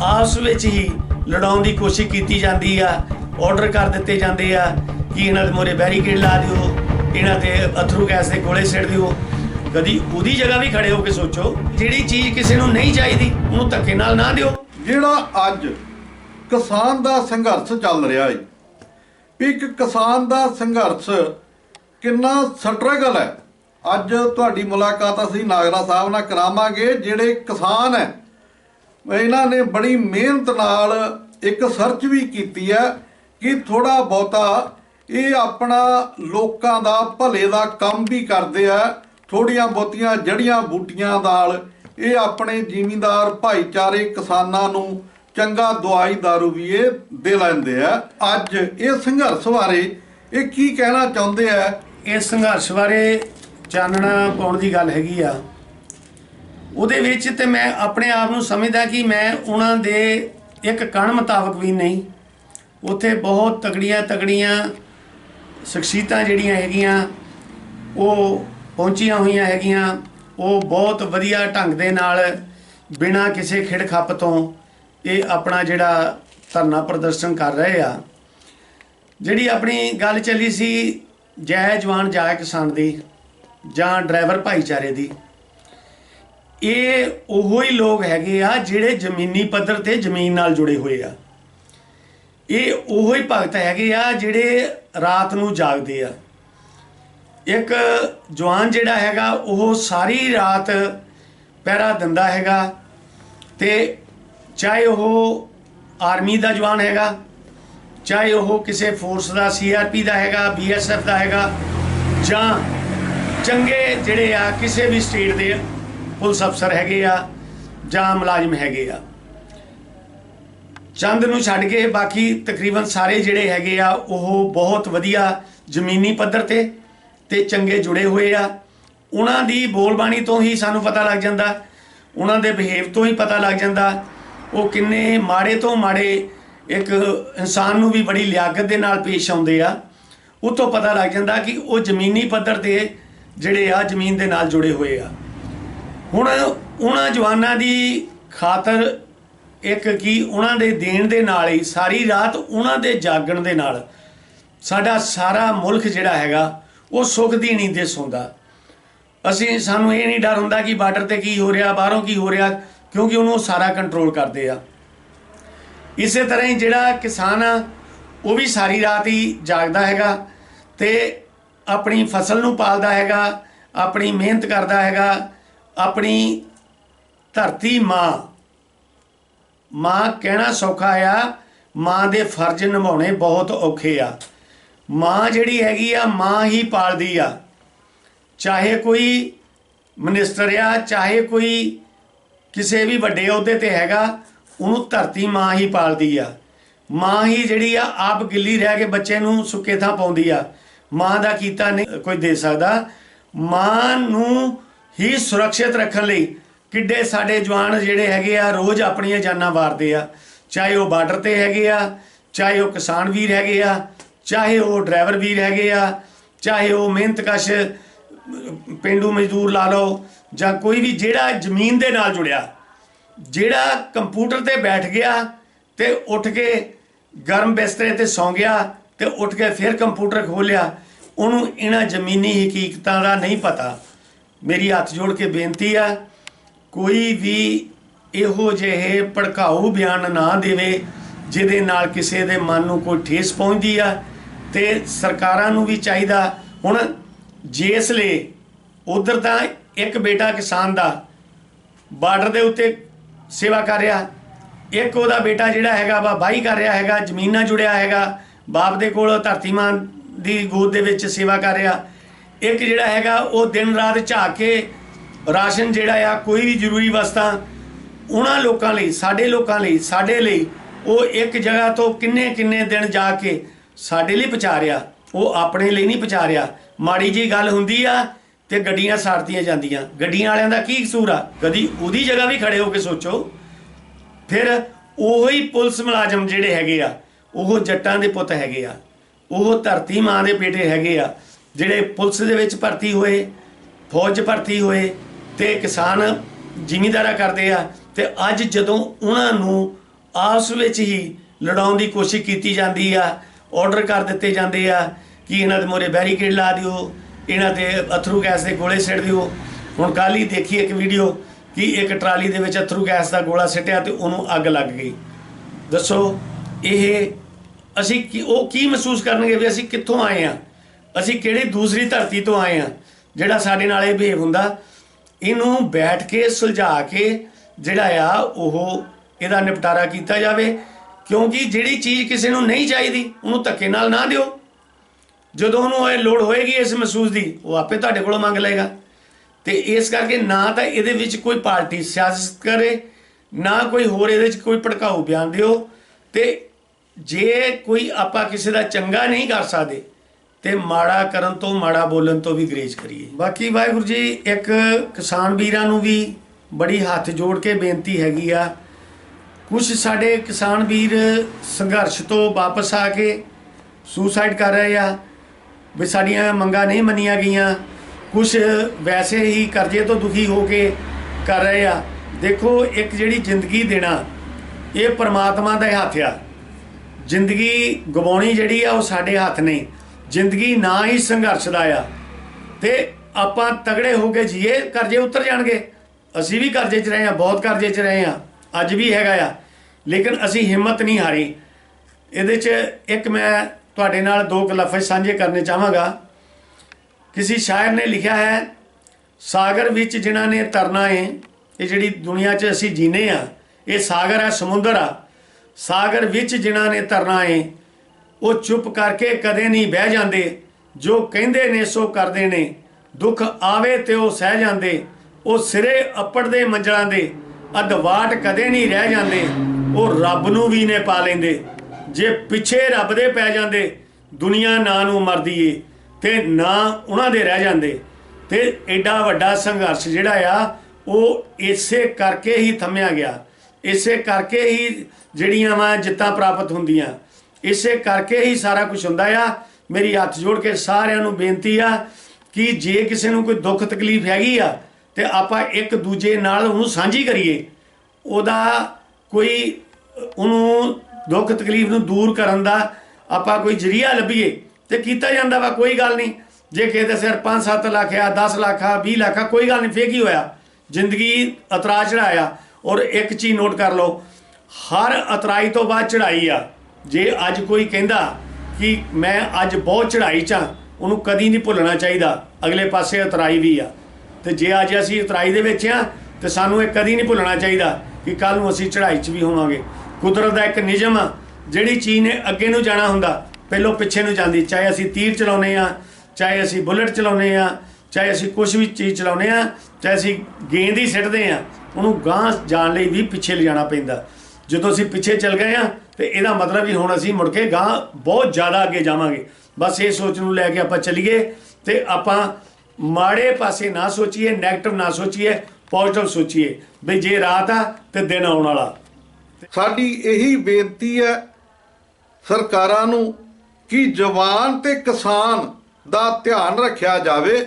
आपस ਵਿੱਚ ही लड़ाउण की कोशिश की जाती है। ऑर्डर कर दिते जाते आ कि इन्हां दे मोरे बैरीकेड ला दिओ, इन्हां ते अथरू गैस के गोले सिट दिओ। कदी उहदी जगह भी खड़े होकर सोचो, जिहड़ी चीज़ किसी नूं नहीं चाहिदी उहनूं धक्के नाल ना दिओ। जिहड़ा अज किसान दा संघर्ष चल रहा है, एक किसान दा संघर्ष किन्ना स्ट्रगल है। अज तुहाडी मुलाकात असीं नागरा साहब नाल करावांगे। जिहड़े किसान है इन्हां ने बड़ी मेहनत नाल एक सर्च भी कीती है कि थोड़ा बहुता ये अपना लोकां दा भले दा काम भी करदे आ। थोड़ियां बहुतियां जड़ियां बूटियां नाल ये अपने जिमींदार भाईचारे किसानां नूं चंगा दवाई दारू भी ये दे लैंदे आ। अज ये संघर्ष बारे ये की कहना चाहुंदे आ? इस संघर्ष बारे चानना पाउण दी गल हैगी आ। ਉਹਦੇ ਵਿੱਚ ਤੇ मैं अपने आप ਨੂੰ समझदा कि मैं ਉਹਨਾਂ ਦੇ एक कण मुताबिक भी नहीं, ਉੱਥੇ बहुत तगड़ियां शख्सियतां ਜਿਹੜੀਆਂ ਹੈਗੀਆਂ ਉਹ ਪਹੁੰਚੀਆਂ ਹੋਈਆਂ ਹੈਗੀਆਂ। ਉਹ बहुत ਵਧੀਆ ਢੰਗ ਦੇ ਨਾਲ ਬਿਨਾਂ ਕਿਸੇ ਖਿੜ ਖੱਪ ਤੋਂ ਇਹ ਆਪਣਾ ਜਿਹੜਾ ਧਰਨਾ ਪ੍ਰਦਰਸ਼ਨ ਕਰ ਰਹੇ ਆ। ਜਿਹੜੀ ਆਪਣੀ ਗੱਲ ਚੱਲੀ ਸੀ ਜੈ ਜਵਾਨ ਜੈ ਕਿਸਾਨ ਦੀ ਜਾਂ ਡਰਾਈਵਰ ਭਾਈਚਾਰੇ ਦੀ, ਇਹ ਉਹੋ ਹੀ ਲੋਕ ਹੈਗੇ ਆ ਜਿਹੜੇ ਜ਼ਮੀਨੀ ਪੱਧਰ ਤੇ ਜ਼ਮੀਨ ਨਾਲ ਜੁੜੇ ਹੋਏ ਆ। ਇਹ ਉਹੋ ਹੀ ਭਗਤ ਹੈਗੇ ਆ ਜਿਹੜੇ ਰਾਤ ਨੂੰ ਜਾਗਦੇ ਆ। ਇੱਕ ਜਵਾਨ ਜਿਹੜਾ ਹੈਗਾ ਉਹ ਸਾਰੀ ਰਾਤ ਪਹਿਰਾ ਦਿੰਦਾ ਹੈਗਾ, ਤੇ ਚਾਹੇ ਉਹ ਆਰਮੀ ਦਾ ਜਵਾਨ ਹੈਗਾ, ਚਾਹੇ ਉਹ ਕਿਸੇ ਫੋਰਸ ਦਾ CRP ਦਾ ਹੈਗਾ, BSF ਦਾ ਹੈਗਾ, ਜਾਂ ਚੰਗੇ ਜਿਹੜੇ ਆ ਕਿਸੇ ਵੀ ਸਟੇਟ ਦੇ पुलिस अफसर हैगे आ जां मुलाजिम हैगे आ। चंद नूं छड्ड के बाकी तकरीबन सारे जिहड़े हैगे आ ओह बहुत वधिया जमीनी पद्धर ते चंगे जुड़े हुए आ। उन्हां दी बोलबाणी तो ही सानूं पता लग जांदा, उन्हां दे बिहेव तो ही पता लग जांदा वो किन्ने माड़े तो माड़े एक इंसान नूं भी बड़ी लियाकत दे नाल पेश आउंदे आ। उतों पता लग जांदा कि वो जमीनी पद्धर ते जिहड़े आ जमीन दे नाल जुड़े हुए आ। ਹੁਣ ਉਹਨਾਂ ਜਵਾਨਾਂ ਦੀ ਖਾਤਰ ਇੱਕ ਕੀ ਉਹਨਾਂ ਦੇ ਦੇਣ ਦੇ ਨਾਲ ਹੀ ਸਾਰੀ ਰਾਤ ਉਹਨਾਂ ਦੇ ਜਾਗਣ ਦੇ ਨਾਲ ਸਾਡਾ ਸਾਰਾ ਮੁਲਕ ਜਿਹੜਾ ਹੈਗਾ ਉਹ ਸੁੱਖ ਦੀ ਨੀਂਦ ਤੇ ਸੌਂਦਾ। ਸਾਨੂੰ ਇਹ ਨਹੀਂ ਡਰ ਹੁੰਦਾ ਕਿ ਬਾਰਡਰ ਤੇ ਕੀ ਹੋ ਰਿਹਾ, ਬਾਹਰੋਂ ਕੀ ਹੋ ਰਿਹਾ, ਕਿਉਂਕਿ ਉਹਨੂੰ ਸਾਰਾ ਕੰਟਰੋਲ ਕਰਦੇ ਆ। ਇਸੇ ਤਰ੍ਹਾਂ ਹੀ ਜਿਹੜਾ ਕਿਸਾਨ ਆ ਉਹ ਵੀ ਸਾਰੀ ਰਾਤ ਹੀ ਜਾਗਦਾ ਹੈਗਾ ਤੇ ਆਪਣੀ ਫਸਲ ਨੂੰ ਪਾਲਦਾ ਹੈਗਾ, ਆਪਣੀ ਮਿਹਨਤ ਕਰਦਾ ਹੈਗਾ। अपनी धरती माँ कहना सौखा आ, माँ दे फर्ज निभाने बहुत औखे आ। माँ जिहड़ी हैगी आ माँ ही पालदी आ। चाहे कोई मिनिस्टर आ, चाहे कोई किसी भी वड्डे अहुदे ते हैगा, उहनूं धरती माँ ही पालदी आ। माँ ही जिहड़ी आ आप गिल्ली रह के बच्चे नूं सुक्के थां पाउंदी आ। माँ दा कीता नहीं कोई दे सकदा। माँ नूं ही सुरक्षित रखने लई किड्डे साडे जवान जिहड़े हैगे आ रोज़ अपनियां जानां वारदे आ। चाहे वो बार्डर ते हैगे आ, चाहे वो किसान वीर हैगे आ, चाहे वो ड्राइवर वीर हैगे आ, चाहे वो मेहनतकश पेंडू मजदूर ला लो, जां कोई भी जिहड़ा जमीन दे नाल जुड़िया, जिहड़ा कंप्यूटर ते बैठ गया ते उठ के गर्म बिस्तरे ते सौ गया ते उठ के फिर कंप्यूटर खोलिया, उहनूं इन्हां जमीनी हकीकतां दा नहीं पता। मेरी हथ जोड़ के बेनती आ कोई भी इहो जिहे भड़काऊ बयान ना देवे जिहदे नाल किसी दे मन नूं कोई ठेस पहुंचदी आ। ते सरकारां नूं भी चाहीदा, हुण जिसले उधर तां एक बेटा किसान दा बार्डर दे उत्ते सेवा कर रहा, एक उहदा बेटा जिहड़ा हैगा वा वाही कर रहा हैगा, जमीन नाल जुड़िया हैगा, बाप दे कोल धरती मां दी गोद दे विच सेवा कर रहा। एक जिहड़ा हैगा वो दिन रात झाक के राशन जिहड़ा आ कोई भी जरूरी वस्तां उन्हां लोकां लई, साडे लोकां लई, साडे लई वो एक जगह तो किन्ने किन्ने दिन जाके साडे लई पहुंचा रहा, वो अपने लिए नहीं पहुंचा रहा। माड़ी जी गल हुंदी आ ते गड्डियां साड़तियां जांदियां, गड्डियां वालियां दा की कसूर आ? कदी उहदी जगह भी खड़े होके सोचो। फिर ਉਹੀ पुलिस मुलाजम जिहड़े हैगे आ ਉਹ जट्टां दे पुत्त हैगे आ, ਉਹ धरती माँ दे बेटे हैगे आ ਜਿਹੜੇ ਪੁਲਿਸ ਦੇ ਵਿੱਚ ਭਰਤੀ ਹੋਏ, ਫੌਜ 'ਚ ਭਰਤੀ ਹੋਏ ਤੇ ਕਿਸਾਨ ਜ਼ਿਮੀਂਦਾਰਾ ਕਰਦੇ ਆ। ਤੇ ਅੱਜ ਜਦੋਂ ਉਹਨਾਂ ਨੂੰ ਆਪਸ ਵਿੱਚ ਹੀ ਲੜਾਉਣ ਦੀ ਕੋਸ਼ਿਸ਼ ਕੀਤੀ ਜਾਂਦੀ ਆ। ਆਰਡਰ ਕਰ ਦਿੱਤੇ ਜਾਂਦੇ ਆ ਕਿ ਇਹਨਾਂ ਦੇ ਮੋਰੇ ਬੈਰੀਕੇਡ ਲਾ ਦਿਓ, ਇਹਨਾਂ ਤੇ ਅਥਰੂ ਗੈਸ ਦੇ ਗੋਲੇ ਸਿੱਟ ਦਿਓ। ਹੁਣ ਕੱਲ੍ਹ ਹੀ ਦੇਖੀ ਇੱਕ ਵੀਡੀਓ ਕਿ ਇੱਕ ਟਰਾਲੀ ਦੇ ਵਿੱਚ ਅਥਰੂ ਗੈਸ ਦਾ ਗੋਲਾ ਸਿੱਟਿਆ ਤੇ ਉਹਨੂੰ ਅੱਗ ਲੱਗ ਗਈ। ਦੱਸੋ ਇਹ ਅਸੀਂ ਉਹ ਕੀ ਮਹਿਸੂਸ ਕਰਨਗੇ ਵੀ ਅਸੀਂ ਕਿੱਥੋਂ ਆਏ ਆ, ਅਸੀਂ ਕਿਹੜੀ ਦੂਸਰੀ ਧਰਤੀ ਤੋਂ ਆਏ ਆ ਜਿਹੜਾ ਸਾਡੇ ਨਾਲ ਇਹ ਬਿਹੇਵ ਹੁੰਦਾ। ਇਹਨੂੰ ਬੈਠ ਕੇ ਸੁਲਝਾ ਕੇ ਜਿਹੜਾ ਆ ਉਹ ਇਹਦਾ ਨਿਪਟਾਰਾ ਕੀਤਾ ਜਾਵੇ, ਕਿਉਂਕਿ ਜਿਹੜੀ ਚੀਜ਼ ਕਿਸੇ ਨੂੰ ਨਹੀਂ ਚਾਹੀਦੀ ਉਹਨੂੰ ਧੱਕੇ ਨਾਲ ਨਾ ਦਿਓ। ਜਦੋਂ ਉਹਨੂੰ ਇਹ ਲੋੜ ਹੋਏਗੀ ਇਸ ਮਹਿਸੂਸ ਦੀ, ਉਹ ਆਪੇ ਤੁਹਾਡੇ ਕੋਲੋਂ ਮੰਗ ਲਏਗਾ। ਤੇ ਇਸ ਕਰਕੇ ਨਾ ਤਾਂ ਇਹਦੇ ਵਿੱਚ ਕੋਈ ਪਾਰਟੀ ਸਿਆਸਤ ਕਰੇ, ਨਾ ਕੋਈ ਹੋਰ ਇਹਦੇ 'ਚ ਕੋਈ ਭੜਕਾਊ ਬਿਆਨ ਦਿਓ। ਤੇ ਜੇ ਕੋਈ ਆਪਾਂ ਕਿਸੇ ਦਾ ਚੰਗਾ ਨਹੀਂ ਕਰ ਸਕਦੇ ਤੇ ਮਾੜਾ ਕਰਨ ਤੋਂ, ਮਾੜਾ ਬੋਲਣ ਤੋਂ ਵੀ ਗਰੇਜ਼ ਕਰੀਏ। ਬਾਕੀ ਵਾਹਿਗੁਰੂ ਜੀ, ਇੱਕ ਕਿਸਾਨ ਵੀਰਾਂ ਨੂੰ ਵੀ ਬੜੀ ਹੱਥ ਜੋੜ ਕੇ ਬੇਨਤੀ ਹੈਗੀ ਆ। ਕੁਝ ਸਾਡੇ ਕਿਸਾਨ ਵੀਰ ਸੰਘਰਸ਼ ਤੋਂ ਵਾਪਸ ਆ ਕੇ ਸੁਸਾਈਡ ਕਰ ਰਹੇ ਆ ਵੀ ਸਾਡੀਆਂ ਮੰਗਾਂ ਨਹੀਂ ਮੰਨੀਆਂ ਗਈਆਂ। ਕੁਝ ਵੈਸੇ ਹੀ ਕਰਜ਼ੇ ਤੋਂ ਦੁਖੀ ਹੋ ਕੇ ਕਰ ਰਹੇ ਆ। ਦੇਖੋ, ਇੱਕ ਜਿਹੜੀ ਜ਼ਿੰਦਗੀ ਦੇਣਾ ਇਹ ਪਰਮਾਤਮਾ ਦਾ ਹੱਥ ਆ। ਜ਼ਿੰਦਗੀ ਗਵਾਉਣੀ ਜਿਹੜੀ ਆ ਉਹ ਸਾਡੇ ਹੱਥ ਨਹੀਂ। ਜ਼ਿੰਦਗੀ ਨਾ ਹੀ ਸੰਘਰਸ਼ ਦਾ ਆ ਤੇ ਆਪਾਂ ਤਗੜੇ ਹੋ ਕੇ ਜੀਏ, ਕਰਜ਼ੇ ਉਤਰ ਜਾਣਗੇ। ਅਸੀਂ ਵੀ ਕਰਜ਼ੇ 'ਚ ਰਹੇ ਹਾਂ, ਬਹੁਤ ਕਰਜ਼ੇ 'ਚ ਰਹੇ ਹਾਂ, ਅੱਜ ਵੀ ਹੈਗਾ ਆ, ਲੇਕਿਨ ਅਸੀਂ ਹਿੰਮਤ ਨਹੀਂ ਹਾਰੀ। ਇਹਦੇ 'ਚ ਇੱਕ ਮੈਂ ਤੁਹਾਡੇ ਨਾਲ ਦੋ ਲਫ਼ਜ਼ ਸਾਂਝੇ ਕਰਨੇ ਚਾਹਾਂਗਾ। ਕਿਸੇ ਸ਼ਾਇਰ ਨੇ ਲਿਖਿਆ ਹੈ, ਸਾਗਰ ਵਿੱਚ ਜਿਨ੍ਹਾਂ ਨੇ ਤਰਨਾ ਹੈ, ਇਹ ਜਿਹੜੀ ਦੁਨੀਆ 'ਚ ਅਸੀਂ ਜੀਨੇ ਆ ਇਹ ਸਾਗਰ ਹੈ, ਸਮੁੰਦਰ ਆ। ਸਾਗਰ ਵਿੱਚ ਜਿਨ੍ਹਾਂ ਨੇ ਤਰਨਾ ਹੈ ਉਹ ਚੁੱਪ ਕਰਕੇ ਕਦੇ ਨਹੀਂ ਬਹਿ ਜਾਂਦੇ, ਜੋ ਕਹਿੰਦੇ ਨੇ ਸੋ ਕਰਦੇ ਨੇ, ਦੁੱਖ ਆਵੇ ਤੇ ਉਹ ਸਹਿ ਜਾਂਦੇ, ਉਹ ਸਿਰੇ ਅੱਪੜਦੇ ਮੰਜ਼ਲਾਂ ਦੇ, ਅਦਵਾਟ ਕਦੇ ਨਹੀਂ ਰਹਿ ਜਾਂਦੇ, ਉਹ ਰੱਬ ਨੂੰ ਵੀ ਨੇ ਪਾ ਲੈਂਦੇ, ਜੇ ਪਿੱਛੇ ਰੱਬ ਦੇ ਪੈ ਜਾਂਦੇ, ਦੁਨੀਆ ਨਾ ਨੂੰ ਮਰਦੀ ਏ ਤੇ ਨਾ ਉਹਨਾਂ ਦੇ ਰਹਿ ਜਾਂਦੇ। ਤੇ ਐਡਾ ਵੱਡਾ ਸੰਘਰਸ਼ ਜਿਹੜਾ ਆ ਉਹ ਇਸੇ ਕਰਕੇ ਹੀ ਥੰਮਿਆ ਗਿਆ, ਇਸੇ ਕਰਕੇ ਹੀ ਜਿਹੜੀਆਂ ਵਾ ਜਿੱਤਾਂ ਪ੍ਰਾਪਤ ਹੁੰਦੀਆਂ, ਇਸੇ ਕਰਕੇ ਹੀ ਸਾਰਾ ਕੁਝ ਹੁੰਦਾ ਆ। ਮੇਰੀ ਹੱਥ ਜੋੜ ਕੇ ਸਾਰਿਆਂ ਨੂੰ ਬੇਨਤੀ ਆ ਕਿ ਜੇ ਕਿਸੇ ਨੂੰ ਕੋਈ ਦੁੱਖ ਤਕਲੀਫ ਹੈਗੀ ਆ ਤੇ ਆਪਾਂ ਇੱਕ ਦੂਜੇ ਨਾਲ ਉਹਨੂੰ ਸਾਂਝੀ ਕਰੀਏ, ਉਹਦਾ ਕੋਈ ਉਹਨੂੰ ਦੁੱਖ ਤਕਲੀਫ ਨੂੰ ਦੂਰ ਕਰਨ ਦਾ ਆਪਾਂ ਕੋਈ ਜ਼ਰੀਆ ਲੱਭੀਏ ਤੇ ਕੀਤਾ ਜਾਂਦਾ ਵਾ। ਕੋਈ ਗੱਲ ਨਹੀਂ, ਜੇ ਕਿਸੇ ਦੇ ਸਿਰ 5-7 ਲੱਖ ਆ, 10 ਲੱਖ ਆ, 20 ਲੱਖ ਆ, ਕੋਈ ਗੱਲ ਨਹੀਂ, ਫੇਰ ਕੀ ਹੋਇਆ, ਜ਼ਿੰਦਗੀ ਉਤਰਾ ਚੜਾਇਆ। ਔਰ ਇੱਕ ਚੀਜ਼ ਨੋਟ ਕਰ ਲਓ, ਹਰ ਉਤਰਾਈ ਤੋਂ ਬਾਅਦ ਚੜਾਈ ਆ। ਜੇ ਅੱਜ ਕੋਈ ਕਹਿੰਦਾ ਕਿ ਮੈਂ ਅੱਜ ਬਹੁਤ ਚੜਾਈ 'ਚ ਹਾਂ, ਉਹਨੂੰ ਕਦੀ ਨਹੀਂ ਭੁੱਲਣਾ ਚਾਹੀਦਾ ਅਗਲੇ ਪਾਸੇ ਉਤਰਾਈ ਵੀ ਆ। ਤੇ ਜੇ ਅੱਜ ਅਸੀਂ ਉਤਰਾਈ ਦੇ ਵਿੱਚ ਆ ਤੇ ਸਾਨੂੰ ਇਹ ਕਦੀ ਨਹੀਂ ਭੁੱਲਣਾ ਚਾਹੀਦਾ ਕਿ ਕੱਲ੍ਹ ਨੂੰ ਅਸੀਂ ਚੜਾਈ 'ਚ ਵੀ ਹੋਵਾਂਗੇ। ਕੁਦਰਤ ਦਾ ਇੱਕ ਨਿਯਮ ਆ, ਜਿਹੜੀ ਚੀਜ਼ ਨੇ ਅੱਗੇ ਨੂੰ ਜਾਣਾ ਹੁੰਦਾ ਪਹਿਲੋਂ ਪਿੱਛੇ ਨੂੰ ਜਾਂਦੀ। ਚਾਹੇ ਅਸੀਂ ਤੀਰ ਚਲਾਉਂਦੇ ਆ, ਚਾਹੇ ਅਸੀਂ ਬੁਲਟ ਚਲਾਉਂਦੇ ਆ, ਚਾਹੇ ਅਸੀਂ ਕੁਛ ਵੀ ਚੀਜ਼ ਚਲਾਉਂਦੇ ਆ, ਚਾਹੇ ਅਸੀਂ ਗੇਂਦ ਹੀ ਸਿੱਟਦੇ ਆ, ਉਹਨੂੰ ਗਾਂਹ ਜਾਣ ਲਈ ਵੀ ਪਿੱਛੇ ਲਿਜਾਣਾ ਪੈਂਦਾ। ਜਦੋਂ ਅਸੀਂ ਪਿੱਛੇ ਚੱਲ ਗਏ ਆ ਤੇ ਇਹਦਾ ਮਤਲਬ ਵੀ ਹੁਣ ਅਸੀਂ ਮੁੜ ਕੇ ਗਾਂਹ ਬਹੁਤ ਜ਼ਿਆਦਾ ਅੱਗੇ ਜਾਵਾਂਗੇ। ਬਸ ਇਹ ਸੋਚ ਨੂੰ ਲੈ ਕੇ ਆਪਾਂ ਚੱਲੀਏ ਤੇ ਆਪਾਂ ਮਾੜੇ ਪਾਸੇ ਨਾ ਸੋਚੀਏ, ਨੈਗੇਟਿਵ ਨਾ ਸੋਚੀਏ, ਪੋਜ਼ਿਟਿਵ ਸੋਚੀਏ ਵੀ ਜੇ ਰਾਤ ਆ ਤੇ ਦਿਨ ਆਉਣ ਵਾਲਾ। ਸਾਡੀ ਇਹੀ ਬੇਨਤੀ ਹੈ ਸਰਕਾਰਾਂ ਨੂੰ ਕਿ ਜਵਾਨ ਤੇ ਕਿਸਾਨ ਦਾ ਧਿਆਨ ਰੱਖਿਆ ਜਾਵੇ